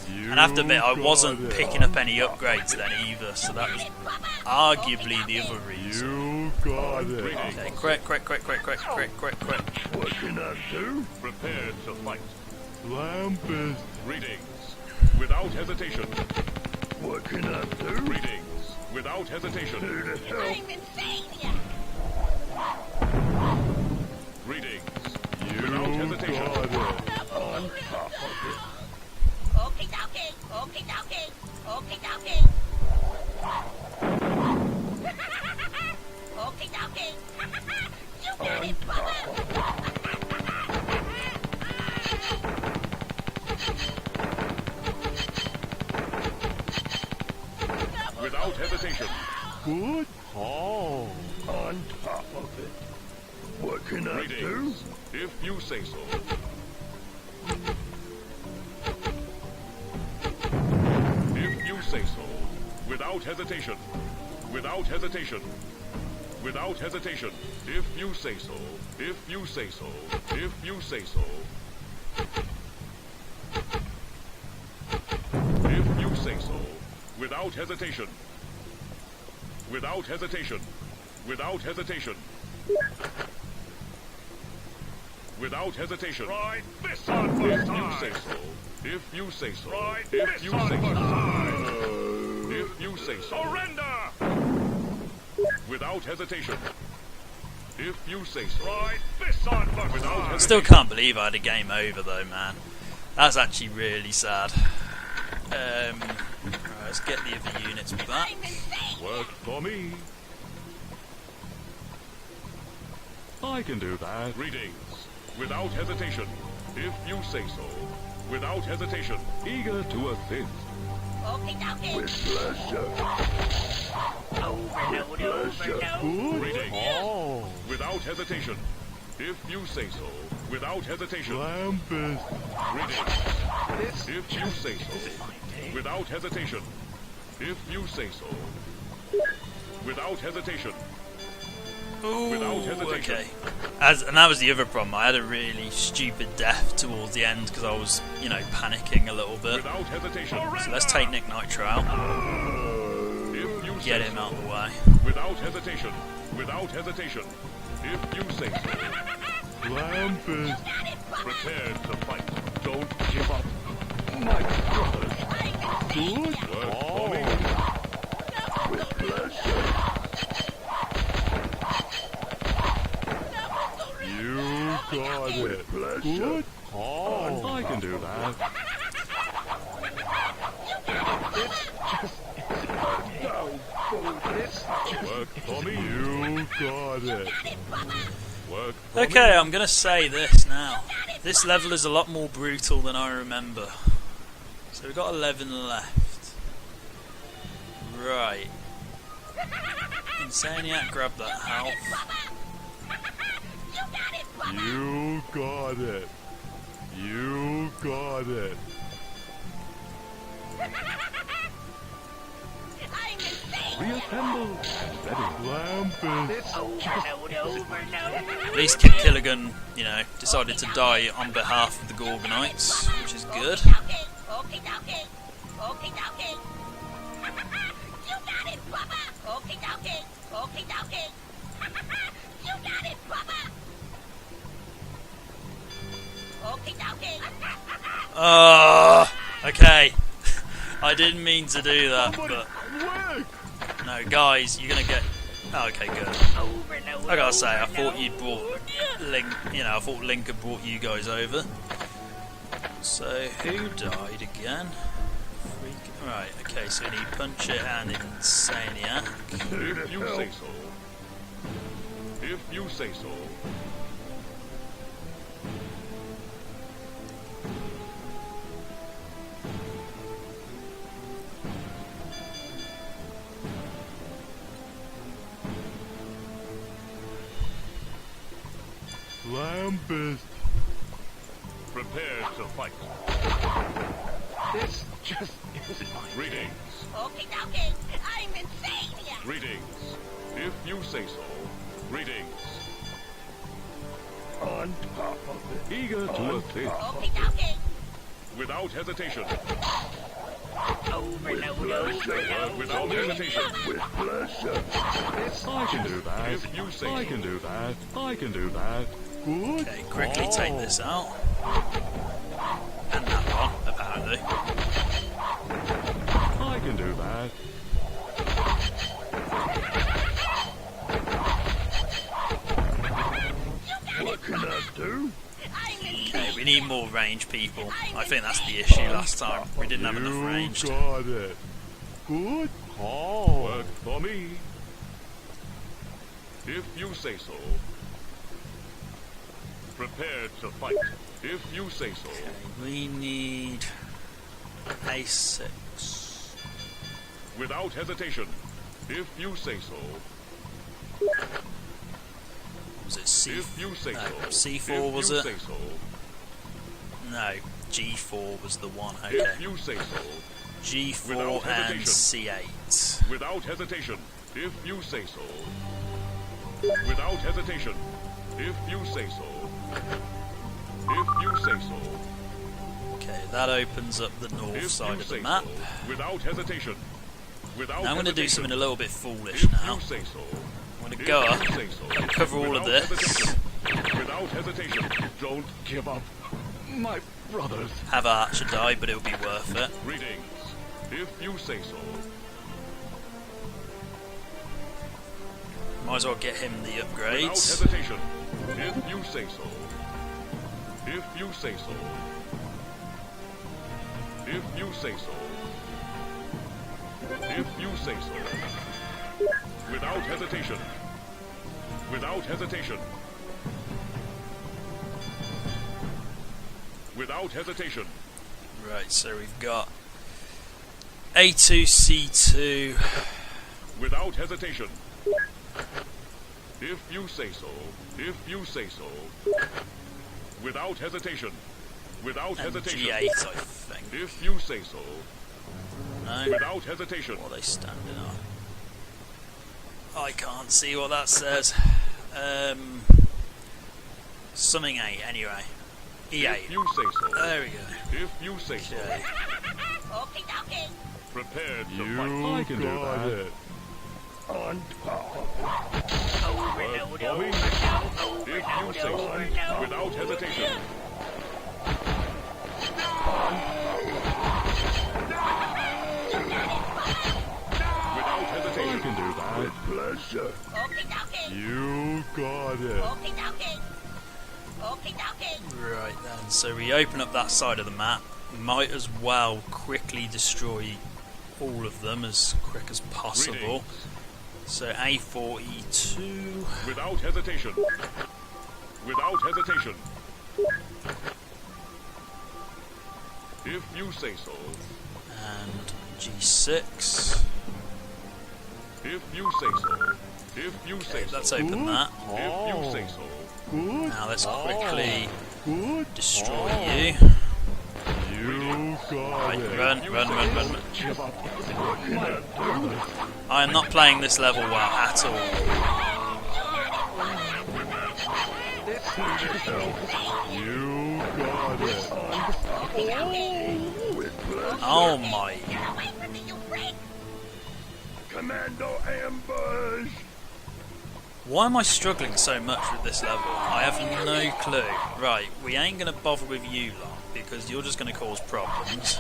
And I have to admit, I wasn't picking up any upgrades then either, so that was arguably the other reason. You got it. Okay, quick. What can I do? Prepared to fight. Lampist. Greetings. Without hesitation. What can I do? Greetings. Without hesitation. Here to help. I'm insane here. Greetings. You Without hesitation. got it. On top of it. Okie dokie. Okie dokie. Okie dokie. Okie dokie. You got it, Bubba. Without hesitation. Good call. On top of it. What can I do? Greetings. If you say so. If you say so. Without hesitation. Without hesitation. Without hesitation. If you say so. If you say so. If you say so. If you say so. Without hesitation. Without hesitation. Without hesitation. Without hesitation. Right, this on If first you time. say so. If you say so. Right, If this you on say first so. time. If you say so. Surrender. Without hesitation. If you say so. Right, this on first Without time. hesitation. Still can't believe I had a game over though, man. That's actually really sad. Right, let's get the other units back. I'm insane. Work for me. I can do that. Greetings. Without hesitation. If you say so. Without hesitation. Eager to assist. Okie dokie. Pleasure. Overload, overload. Good Greetings. call. Without hesitation. If you say so. Without hesitation. Lampist. Greetings. This If you say so. my day. Without hesitation. If you say so. Without hesitation. Without Ooh, hesitation. okay. And that was the other problem. I had a really stupid death towards the end because I was, you know, panicking a little bit. Without hesitation. So let's take Nick Nitro out. If you Get say him so. out of the way. Without hesitation. Without hesitation. If you say so. Lampist. Prepare to fight. Don't give up. My brothers. Good Work for call. me. With pleasure. You got it. Good call. I can do that. Work for me. You got it. Work for me. Okay, I'm going to say this now. This level is a lot more brutal than I remember. So we've got 11 left. Right. Insaniac, grab that health. You got it. You got it. I'm insane. Reassemble. Ready. Lampist. Overload, overload. At least Kid Killigan, you know, decided to die on behalf of the Gorgonites, which is good. Okie dokie. Okie dokie. You got it, Bubba. Okie dokie. Okie dokie. You got it, Bubba. Okie dokie. Okay. I didn't mean to do that, Somebody but quick. no, guys, you're gonna get. Oh, okay, good. Overload. I gotta say, I thought you'd brought Link. You know, I thought Link had brought you guys over. So who died again? Right. Okay. So we need Puncher and Insaniac. If you say so. If you say so. Lampist. Prepare to fight. This just isn't my Greetings. Okie dokie. I'm insane here. Greetings. If you say so. Greetings. On top of it. Eager to assist. Okie dokie. Without hesitation. Overload, overload. Without hesitation. With pleasure. I can do that. If you say I so. can do that. I can do that. Good. Okay. Quickly take this out. do. I can do that. What can I do? Okay, we need more range people. I think that's the issue last time. We didn't have enough range. Got it. Good call. Work for me. If you say so. Prepared to fight. If you say so. We need A6. Without hesitation. If you say so. Was it C? If you say No, so. C4 If was you it? say so. No, G4 was the one. Okay. If you say so. G4 Without and hesitation. C8. Without hesitation. If you say so. Without hesitation. If you say so. If you say so. Okay, that opens up the north If side you of the say map. so. Without hesitation. Without Now I'm going to do hesitation. something a little bit foolish If now. you say so. I'm going to If go you up say so. and cover all of Without this. hesitation. Without hesitation. Don't give up. My brothers. Have Archer die, but it'll be worth it. Greetings. If you say so. Might as well get him the Without upgrades. hesitation. If you say so. If you say so. If you say so. If you say so. Without hesitation. Without hesitation. Without hesitation. Right, so we've got A2, C2. Without hesitation. If you say so. If you say so. Without hesitation. Without And hesitation. G8, I think. If you say so. No? Without hesitation. What are they standing on? I can't see what that says. Something 8, anyway. E8. If you say so. There we go. If you say so. Okay. Okay, okay. Prepared to You fight. I can do got that. it. On top. Work for me. If you say so. Without hesitation. Without hesitation. I can do that. With pleasure. Okay, okay. You got it. Okay, okay. Okay, okay. Right then, so we open up that side of the map. Might as well quickly destroy all of them as quick as possible. So A4E2. Without hesitation. Without hesitation. If you say so. And G6. If you say so. If you say so. Let's open that. If you say so. Good. Now let's quickly Good. destroy you. You got Right, it. run. Give up. What can I do? I am not playing this level well at all. You got it. With pleasure. Oh my. Get away from me, you freak! Commando ambush. Why am I struggling so much with this level? I have no clue. Right, we ain't going to bother with you lot, because you're just going to cause problems.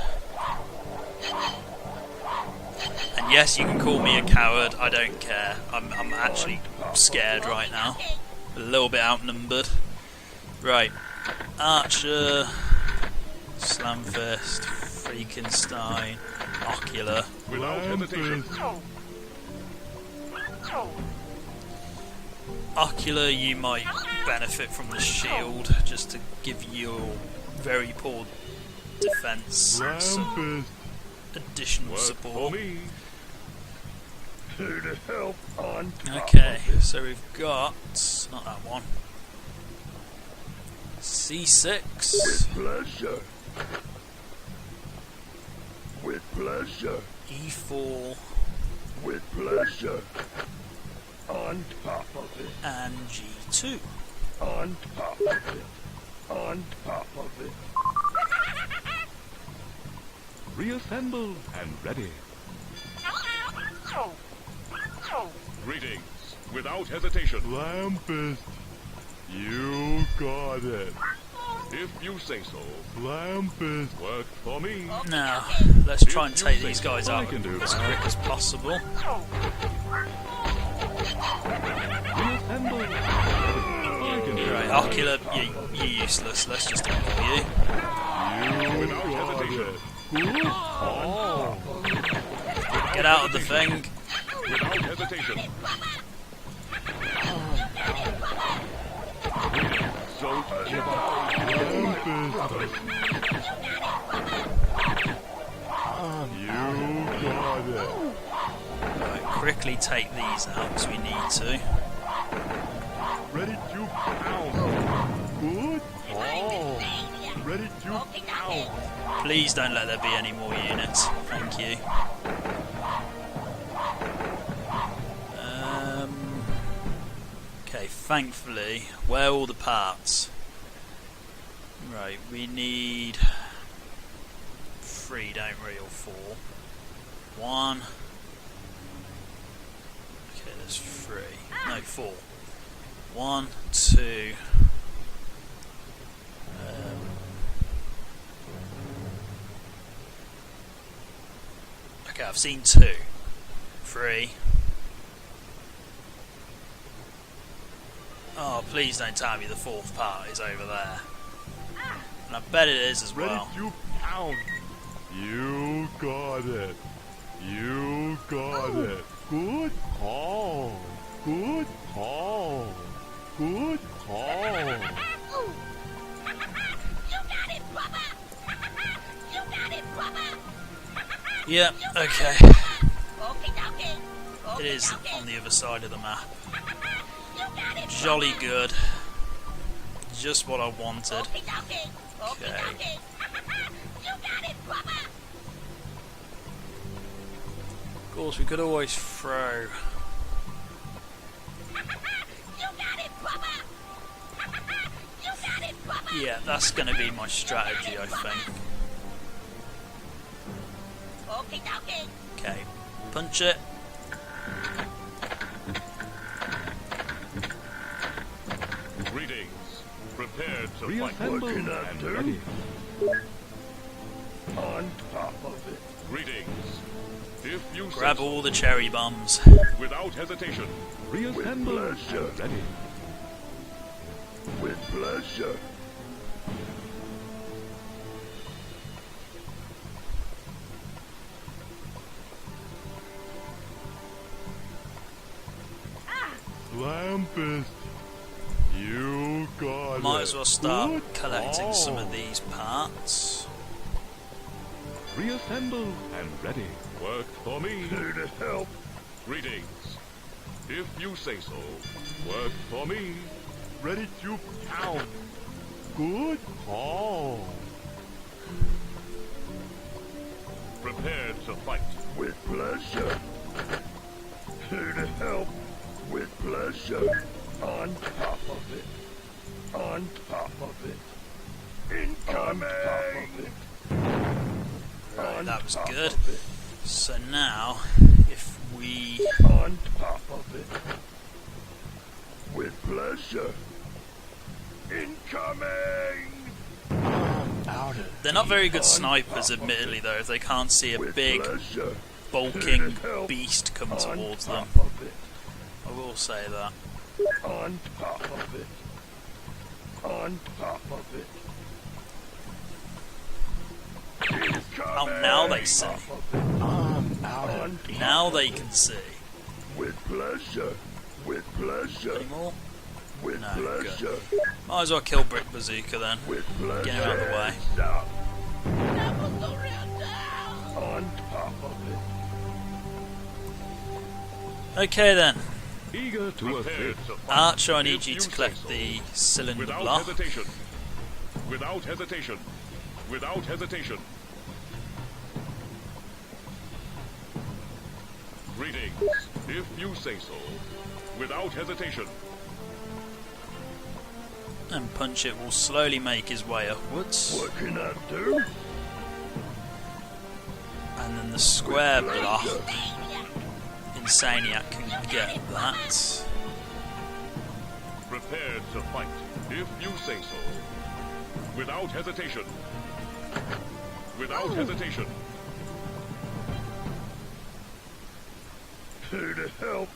And yes, you can call me a coward, I don't care. I'm actually scared right now. A little bit outnumbered. Right, Archer, Slamfist, Freakenstein, Ocular. Without hesitation. Ocular, you might benefit from the shield, just to give your very poor defense some Rampant. additional Work for support. me. To the help on top Okay, of it. so we've got, not that one, C6, Pleasure. With pleasure. E4, With pleasure. On top of it. and G2. On top of it. On top of it. Reassemble and ready. Greetings. Without hesitation. Lampist. You got it. If you say so. Lampus. Work for me. Now, let's try and take these guys out as quick as possible. Reassemble. I can do Right, Ocular, you're useless. Let's just ignore you. Without hesitation. Oh. Get out of the thing. Without hesitation. So give up. Lampus. You got it. Right, quickly take these out because we need to. Ready to pound. Good. Oh. Ready to pound. Please don't let there be any more units. Thank you. Okay, thankfully, where are all the parts? Right, we need 3, don't we, or 4? 1. Okay, there's 3. No, 4. 1, 2. Okay, I've seen 2. 3. Oh, please don't tell me the 4th part is over there. And I bet it is as Ready well. to pound. You got it. You got it. Good call. Good call. Good call. You got it, Bubba! You got it, Bubba! Yep, okay. Okay, dokie. It is on the other side of the map. You got it, Jolly good. Just what I wanted. okay, dokie. Okay, Okay. dokie. You got it, Bubba! Of course, we could always throw. You got it, Bubba! You got it, Bubba! Yeah, that's going to be my strategy, I think. Okay, dokie. Okay, punch it. Greetings. Prepared to fight. Reassemble and ready. On top of it. Greetings. If you Grab say so. all the cherry bombs. Without hesitation. Reassemble and ready. With pleasure. Lampus. You got it. Might as well start Good collecting some call. of these parts. Reassemble and ready. Work for me. Here to help. Greetings. If you say so. Work for me. Ready to pound. Good call. Prepared to fight. With pleasure. Here to help. With pleasure. On top of it. On top of it. Incoming. On top of it. Right, that was good. So now, if we... On top of it. With pleasure. Incoming. Out of They're not very good snipers, admittedly, though, if they can't see a with big, pleasure. bulking beast come towards them. On top of it. I will say that. On top of it. On top of it. Oh, now they see. On Now they can see. with pleasure. With pleasure. Any more? With No, pleasure. Might as well kill Brick Bazooka then. With pleasure. Get him out of the way. Stop. Never surrender! On top of Okay then. it. Eager to Prepared assist. to fight. Archer, I need If you to say collect so. the cylinder Without block. hesitation. Without hesitation. Without hesitation. Greetings. If you say so. Without hesitation. And Punch It will slowly make his way upwards. What can I do? And then the square block, Insaniac can get that. Prepared to fight. If you say so. Without hesitation. Without hesitation. Here to help.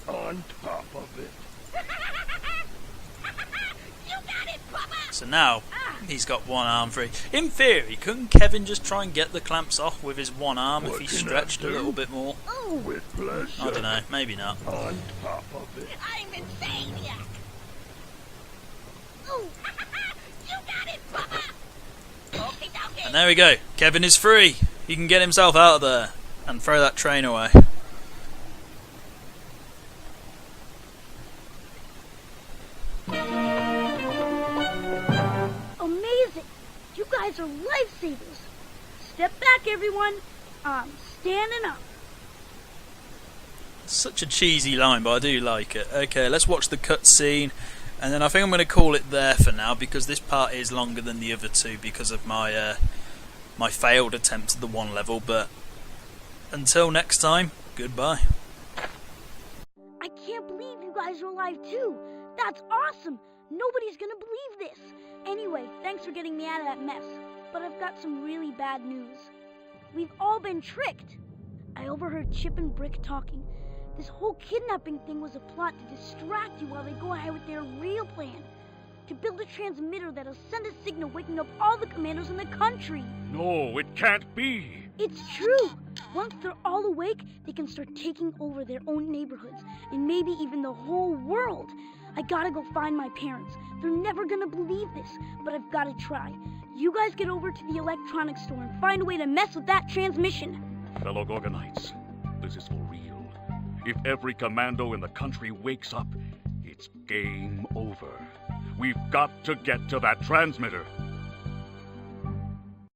On top of it. You got it, Papa! So now he's got one arm free. In theory, couldn't Kevin just try and get the clamps off with his one arm if he What can I stretched a do? little bit more? With pleasure. I don't know, maybe not. On top of it. I'm insaniac! Ooh! You got it, Papa! Okay, dokie. And there we go. Kevin is free. He can get himself out of there and throw that train away. Amazing! You guys are lifesavers. Step back, everyone. I'm standing up. Such a cheesy line, but I do like it. Okay, let's watch the cutscene, and then I think I'm going to call it there for now because this part is longer than the other two because of my my failed attempt at the one level. But until next time, goodbye. I can't believe you guys are alive too. That's awesome. Nobody's gonna believe this. Anyway, thanks for getting me out of that mess. But I've got some really bad news. We've all been tricked. I overheard Chip and Brick talking. This whole kidnapping thing was a plot to distract you while they go ahead with their real plan. To build a transmitter that'll send a signal waking up all the commandos in the country. No, it can't be. It's true. Once they're all awake, they can start taking over their own neighborhoods and maybe even the whole world. I gotta go find my parents. They're never gonna believe this, but I've gotta try. You guys get over to the electronics store and find a way to mess with that transmission. Fellow Gorgonites, this is for real. If every commando in the country wakes up, it's game over. We've got to get to that transmitter.